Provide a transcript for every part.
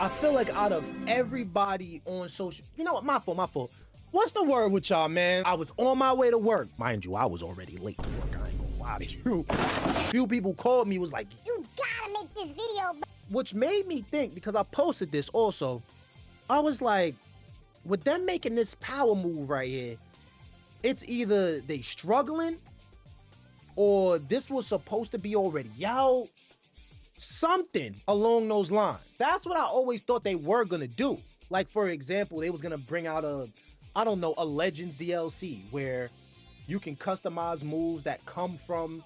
I feel like out of everybody on social, you know what, my fault. What's the word with y'all, man? I was on my way to work. Mind you, I was already late to work. I ain't gonna lie to you. Few people called me, was like, you gotta make this video. Which made me think, because I posted this also, I was like, with them making this power move right here, it's either they struggling or this was supposed to be already out. Something along those lines. That's what I always thought they were gonna do. Like, for example, they was gonna bring out a Legends DLC where you can customize moves that come from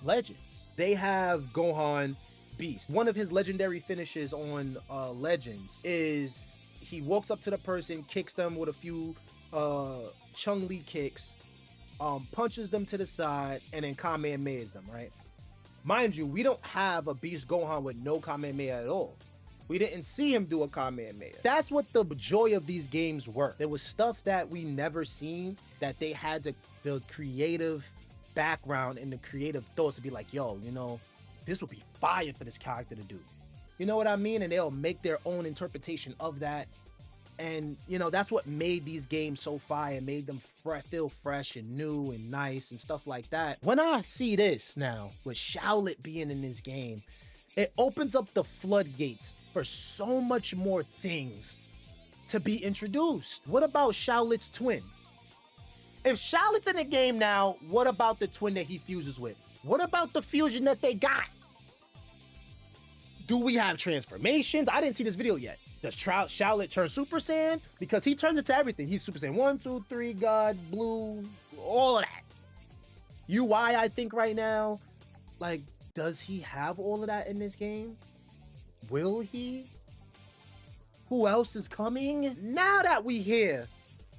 Legends. They have Gohan Beast. One of his legendary finishes on Legends is he walks up to the person, kicks them with a few Chung-Li kicks, punches them to the side, and then Kamehamehas them, right? Mind you, we don't have a Beast Gohan with no Kamehameha at all. We didn't see him do a Kamehameha. That's what the joy of these games were. There was stuff that we never seen that they had the creative background and the creative thoughts to be like, yo, you know, this would be fire for this character to do. You know what I mean? And they'll make their own interpretation of that. And, you know, that's what made these games so fire, made them feel fresh and new and nice and stuff like that. When I see this now, with Shallot being in this game, it opens up the floodgates for so much more things to be introduced. What about Shallot's twin? If Shallot's in the game now, what about the twin that he fuses with? What about the fusion that they got? Do we have transformations? I didn't see this video yet. Does Shallot turn Super Saiyan? Because he turns into everything. He's Super Saiyan 1, 2, 3, God, Blue, all of that. UI, I think right now, like, does he have all of that in this game? Will he? Who else is coming? Now that we here,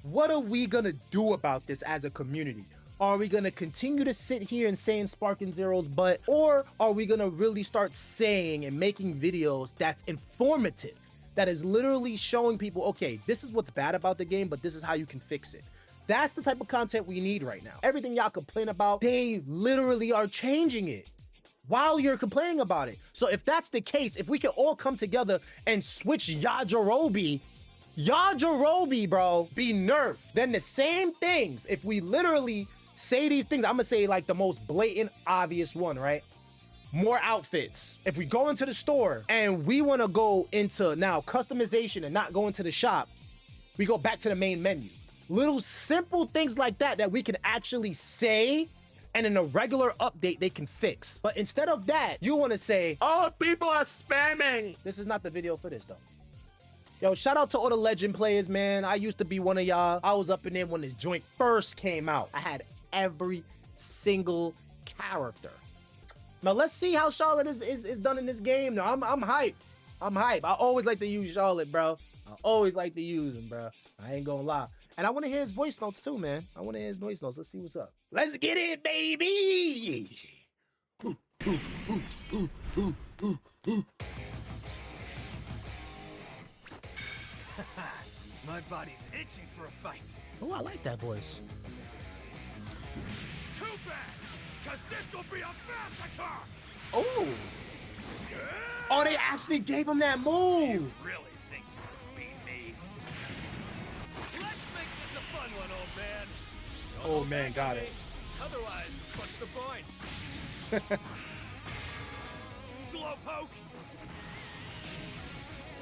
what are we gonna do about this as a community? Are we gonna continue to sit here and say in Sparking Zero's butt, or are we gonna really start saying and making videos that's informative, that is literally showing people, okay, this is what's bad about the game, but this is how you can fix it? That's the type of content we need right now. Everything y'all complain about, they literally are changing it while you're complaining about it. So if that's the case, if we can all come together and switch Yajirobe, bro, be nerfed, then the same things, if we literally say these things, I'm gonna say like the most blatant, obvious one, right? More outfits. If we go into the store and we wanna go into now customization and not go into the shop, we go back to the main menu. Little simple things like that that we can actually say, and in a regular update they can fix. But instead of that, you wanna say, oh, people are spamming. This is not the video for this though. Yo, shout out to all the Legend players, man. I used to be one of y'all. I was up in there when this joint first came out. I had every single character. Now let's see how Shallot is done in this game. Now I'm hype. I'm hype. I always like to use Shallot, bro. I always like to use him, bro. I ain't gonna lie. And I want to hear his voice notes too, man. I want to hear his voice notes. Let's see what's up. Let's get it, baby. My body's itching for a fight. Oh, I like that voice. Too bad, because this will be a massacre! Oh. Oh, they actually gave him that move. You really think you can beat me? Let's make this a fun one, old man. Don't Old hold man back got on it. me. Otherwise, what's the point? Slowpoke!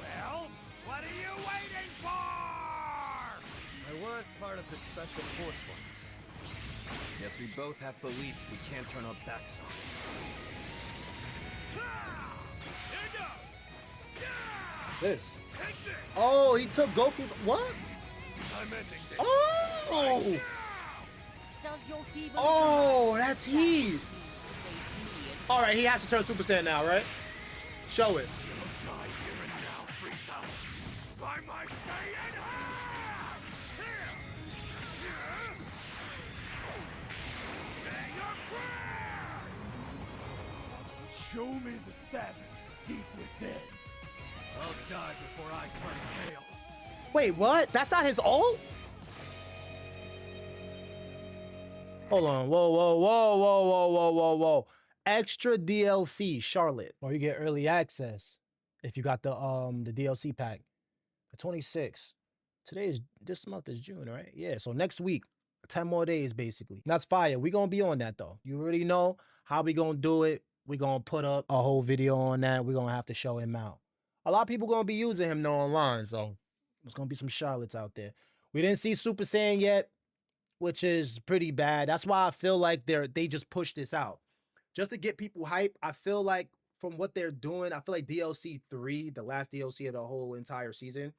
Well, what are you waiting for? I was part of the Special Force once. Guess we both have beliefs we can't turn our backs on. Here goes! Yeah! What's this? Take this! Oh, he took Goku's, what? I'm ending this. Oh! Right now! Does your fever Oh, that's he. All right, he has to turn Super Saiyan now, right? Show it. You'll die here and now, Frieza. By my Saiyan hand! Here! Here! Say your prayers! Show me the savage deep within. I'll die before I turn tail. Wait, what? That's not his ult? Hold on. Whoa, whoa, whoa, whoa, whoa, whoa, whoa, whoa. Extra DLC, Shallot. Or you get early access. if you got the DLC pack. The 26th. This month is June, right? Yeah, so next week, 10 more days basically. That's fire. We gonna be on that though. You already know how we gonna do it. We gonna put up a whole video on that. We gonna have to show him out. A lot of people gonna be using him though online, so there's gonna be some Charlottes out there. We didn't see Super Saiyan yet, which is pretty bad. That's why I feel like they just pushed this out. Just to get people hype. I feel like from what they're doing, I feel like DLC 3, the last DLC of the whole entire season,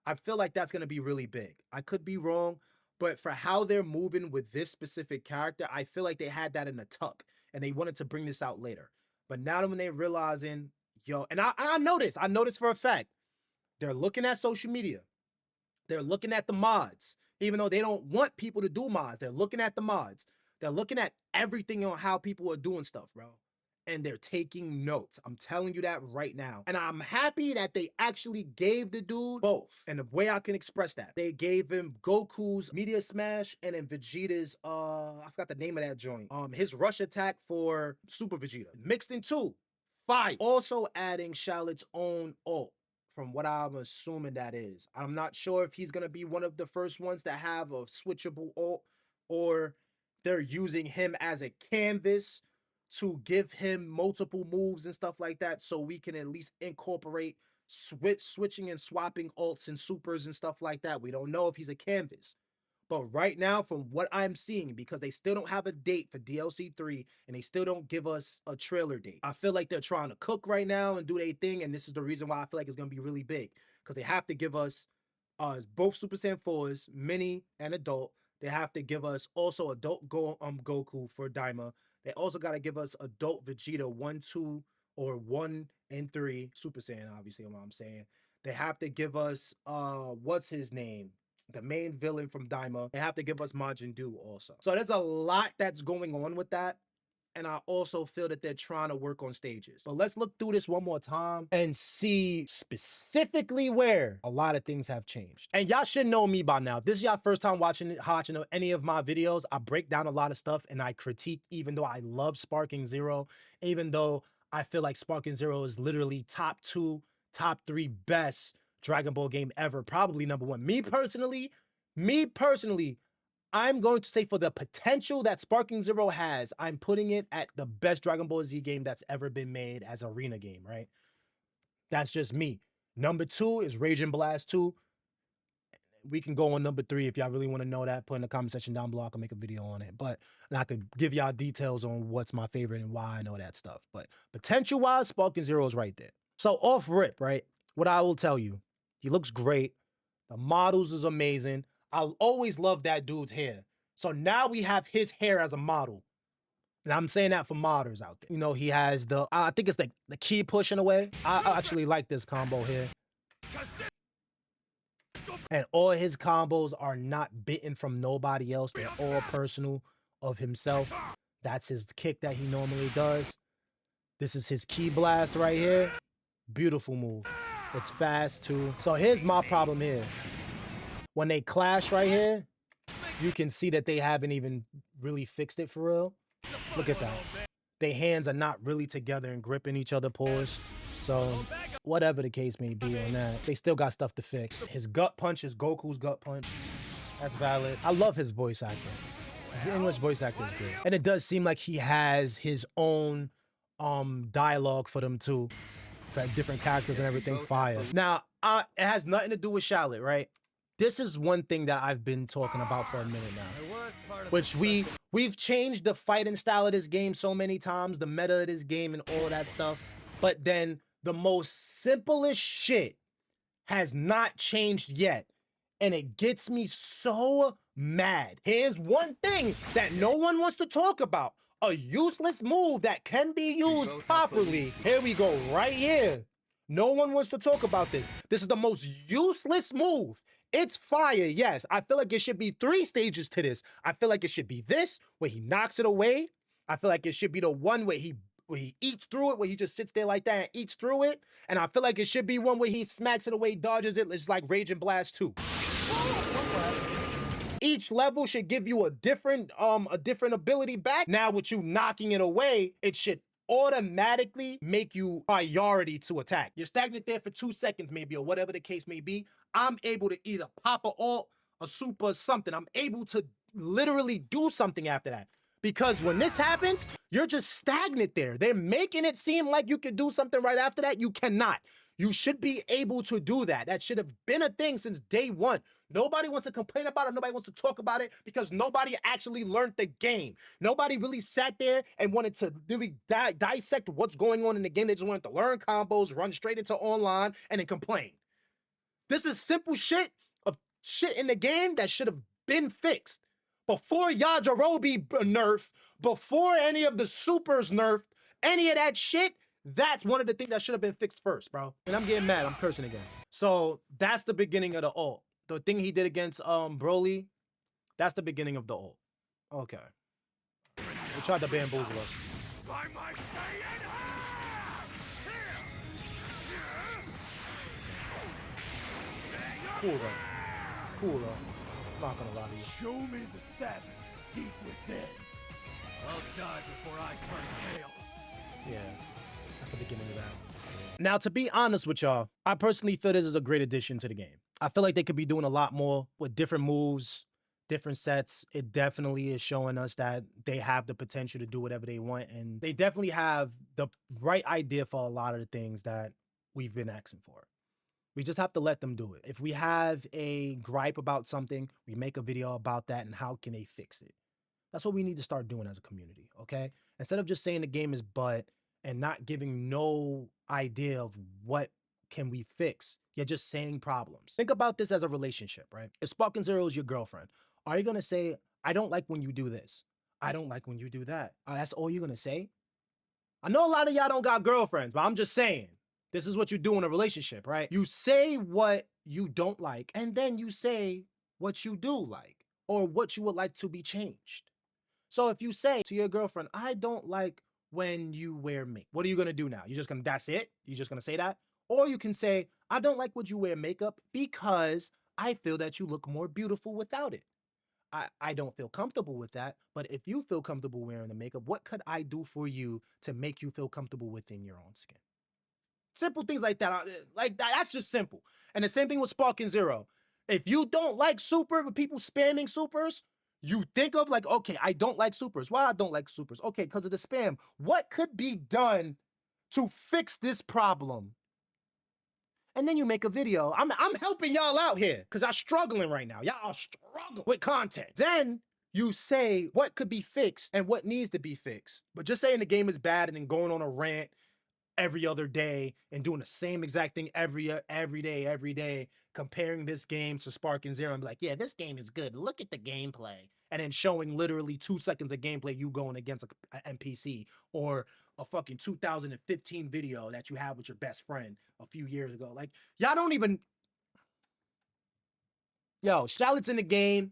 I feel like that's going to be really big. I could be wrong, but for how they're moving with this specific character, I feel like they had that in the tuck and they wanted to bring this out later. But now when they're realizing, yo, and I noticed for a fact, they're looking at social media. They're looking at the mods, even though they don't want people to do mods. They're looking at the mods. They're looking at everything on how people are doing stuff, bro. And they're taking notes. I'm telling you that right now. And I'm happy that they actually gave the dude both. And the way I can express that, they gave him Goku's Meteor Smash and then Vegeta's, I forgot the name of that joint. His rush attack for Super Vegeta. Mixed in two. Fire. Also adding Shallot's own ult, from what I'm assuming that is. I'm not sure if he's gonna be one of the first ones that have a switchable ult, or they're using him as a canvas to give him multiple moves and stuff like that, so we can at least incorporate switching and swapping ults and supers and stuff like that. We don't know if he's a canvas. But right now, from what I'm seeing, because they still don't have a date for DLC 3 and they still don't give us a trailer date, I feel like they're trying to cook right now and do their thing, and this is the reason why I feel like it's going to be really big, because they have to give us both Super Saiyan 4s, mini and adult. They have to give us also adult Goku for Daima. They also got to give us adult Vegeta 1, 2, or 1 and 3 Super Saiyan, obviously, what I'm saying. They have to give us, what's his name? The main villain from Daima. They have to give us Majin Buu also. So there's a lot that's going on with that. And I also feel that they're trying to work on stages. But let's look through this one more time and see specifically where a lot of things have changed. And y'all should know me by now. If this is y'all first time watching any of my videos, I break down a lot of stuff and I critique, even though I love Sparking Zero, even though I feel like Sparking Zero is literally top 2, top 3 best Dragon Ball game ever. Probably number 1. Me personally, I'm going to say for the potential that Sparking Zero has, I'm putting it at the best Dragon Ball Z game that's ever been made as an arena game, right? That's just me. Number 2 is Raging Blast 2. We can go on number 3 if y'all really want to know that. Put in the comment section down below. I can make a video on it. But and I could give y'all details on what's my favorite and why I know that stuff. But potential-wise, Sparking Zero is right there. So off rip, right? What I will tell you, he looks great. The models is amazing. I always love that dude's hair. So now we have his hair as a model. And I'm saying that for modders out there. You know, he has the, I think it's like the key push in a way. I actually like this combo here. And all his combos are not bitten from nobody else. They're all personal of himself. That's his kick that he normally does. This is his key blast right here. Beautiful move. It's fast too. So here's my problem here. When they clash right here, you can see that they haven't even really fixed it for real. Look at that. Their hands are not really together and gripping each other paws. So whatever the case may be on that, they still got stuff to fix. His gut punch is Goku's gut punch. That's valid. I love his voice acting. His English voice acting is great. And it does seem like he has his own dialogue for them too. For different characters and everything. Fire. Now, it has nothing to do with Shallot, right? This is one thing that I've been talking about for a minute now, which we've changed the fighting style of this game so many times, the meta of this game and all that stuff, but then the most simplest shit has not changed yet, and it gets me so mad. Here's one thing that no one wants to talk about, a useless move that can be used properly. Here we go, right here. No one wants to talk about this. This is the most useless move. It's fire, yes. I feel like it should be 3 stages to this. I feel like it should be this, where he knocks it away. I feel like it should be the one where he eats through it, where he just sits there like that and eats through it. And I feel like it should be one where he smacks it away, dodges it. It's like Raging Blast 2. Each level should give you a different ability back. Now with you knocking it away, it should automatically make you priority to attack. You're stagnant there for 2 seconds maybe, or whatever the case may be. I'm able to either pop a ult, a super, something. I'm able to literally do something after that. Because when this happens, you're just stagnant there. They're making it seem like you can do something right after that. You cannot. You should be able to do that. That should have been a thing since day one. Nobody wants to complain about it. Nobody wants to talk about it because nobody actually learned the game. Nobody really sat there and wanted to really dissect what's going on in the game. They just wanted to learn combos, run straight into online, and then complain. This is simple shit of shit in the game that should have been fixed. Before Yajirobe nerf, before any of the supers nerfed, any of that shit, that's one of the things that should have been fixed first, bro. And I'm getting mad. I'm cursing again. So that's the beginning of the ult. The thing he did against Broly, that's the beginning of the ult. Okay. They tried to bamboozle us. Cool though. Cool though. Not gonna lie to you. Show me the savage deep within. I'll die before I turn tail. Yeah, that's the beginning of that. Now, to be honest with y'all, I personally feel this is a great addition to the game. I feel like they could be doing a lot more with different moves, different sets. It definitely is showing us that they have the potential to do whatever they want, and they definitely have the right idea for a lot of the things that we've been asking for. We just have to let them do it. If we have a gripe about something, we make a video about that and how can they fix it. That's what we need to start doing as a community, okay? Instead of just saying the game is butt and not giving no idea of what can we fix, you're just saying problems. Think about this as a relationship, right? If Sparking Zero is your girlfriend, are you gonna say, I don't like when you do this. I don't like when you do that. That's all you're gonna say? I know a lot of y'all don't got girlfriends, but I'm just saying. This is what you do in a relationship, right? You say what you don't like, and then you say what you do like, or what you would like to be changed. So if you say to your girlfriend, I don't like when you wear makeup, what are you gonna do now? You're just gonna, that's it? You're just gonna say that? Or you can say, I don't like when you wear makeup because I feel that you look more beautiful without it. I don't feel comfortable with that, but if you feel comfortable wearing the makeup, what could I do for you to make you feel comfortable within your own skin? Simple things like that. That's just simple. And the same thing with Sparking Zero. If you don't like super, with people spamming supers, you think of like, okay, I don't like supers. Why I don't like supers? Okay, because of the spam. What could be done to fix this problem? And then you make a video. I'm helping y'all out here because y'all struggling right now. Y'all are struggling with content. Then you say what could be fixed and what needs to be fixed. But just saying the game is bad and then going on a rant every other day and doing the same exact thing every day, comparing this game to Sparking Zero and be like, yeah, this game is good. Look at the gameplay. And then showing literally 2 seconds of gameplay you going against an NPC, or a fucking 2015 video that you had with your best friend a few years ago. Like, y'all don't even... Yo, Shallot's in the game.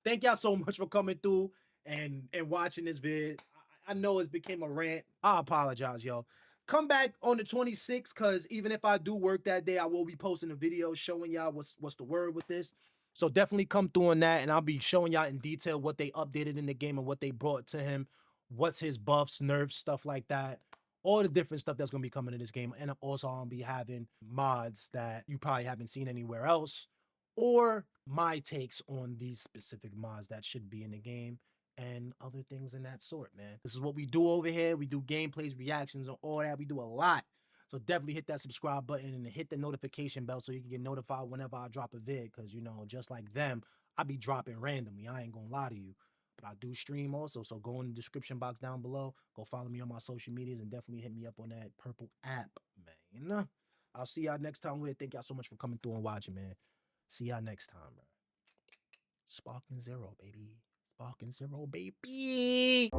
Thank y'all so much for coming through and watching this vid. I know it became a rant. I apologize, yo. Come back on the 26th, because even if I do work that day, I will be posting a video showing y'all what's the word with this. So definitely come through on that, and I'll be showing y'all in detail what they updated in the game and what they brought to him, what's his buffs, nerfs, stuff like that. All the different stuff that's going to be coming in this game. And also I'll be having mods that you probably haven't seen anywhere else, or my takes on these specific mods that should be in the game, and other things in that sort, man. This is what we do over here. We do gameplays, reactions, and all that. We do a lot. So definitely hit that subscribe button and hit the notification bell so you can get notified whenever I drop a vid. Because, you know, just like them, I be dropping randomly. I ain't gonna lie to you. But I do stream also. So go in the description box down below. Go follow me on my social medias and definitely hit me up on that purple app, man. I'll see y'all next time with it. Thank y'all so much for coming through and watching, man. See y'all next time, bro. Sparking Zero, baby. Sparking Zero, baby.